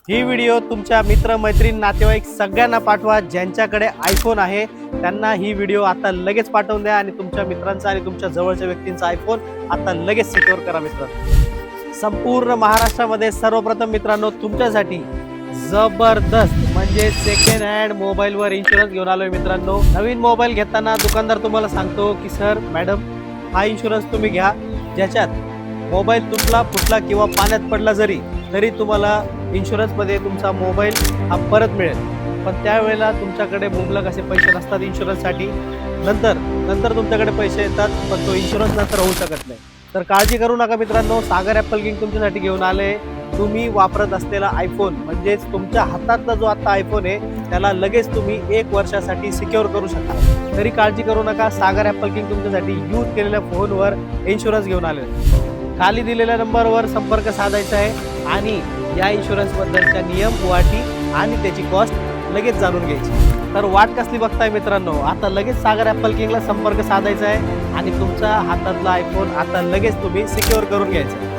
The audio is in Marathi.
ही व्हिडिओ तुमच्या मित्र मैत्रीण नातेवाईक सगळ्यांना पाठवा ज्यांच्याकडे आयफोन आहे त्यांना ही व्हिडिओ आता लगेच पाठवून द्या आणि तुमच्या मित्रांचा आणि तुमच्या जवळच्या व्यक्तींचा आयफोन आता लगेच सिक्युअर करा मित्रांनो। संपूर्ण महाराष्ट्रामध्ये सर्वप्रथम मित्रांनो तुमच्यासाठी जबरदस्त म्हणजे सेकंड हँड मोबाईलवर इन्शुरन्स घेऊन आलोय मित्रांनो। नवीन मोबाईल घेताना दुकानदार तुम्हाला सांगतो की सर मॅडम हा इन्शुरन्स तुम्ही घ्या ज्याच्यात मोबाईल तुटला फुटला किंवा पाण्यात पडला तरी तुम्हाला इन्शुरन्समध्ये तुमचा मोबाईल हा परत मिळेल। पण त्यावेळेला तुमच्याकडे मुबलक असे पैसे नसतात इन्शुरन्ससाठी। नंतर तुमच्याकडे पैसे येतात पण तो इन्शुरन्स नंतर होऊ शकत नाही। तर काळजी करू नका मित्रांनो, सागर ॲपल किंग तुमच्यासाठी घेऊन आले। तुम्ही वापरत असलेला आयफोन म्हणजेच तुमच्या हातातला जो आता आयफोन आहे त्याला लगेच तुम्ही 1 वर्षासाठी सिक्युअर करू शकता। तरी काळजी करू नका, सागर ॲपल किंग तुमच्यासाठी यूज केलेल्या फोनवर इन्शुरन्स घेऊन आले। खाली दिलेल्या नंबरवर संपर्क साधायचा आहे आणि या इन्शुरन्सबद्दलच्या नियम अटी आणि त्याची कॉस्ट लगेच जाणून घ्यायची। तर वाट कसली बघताय मित्रांनो, आता लगेच सागर ॲपल किंगला संपर्क साधायचा आहे आणि तुमचा हातातला आयफोन आता लगेच तुम्ही सिक्युअर करून घ्यायचा।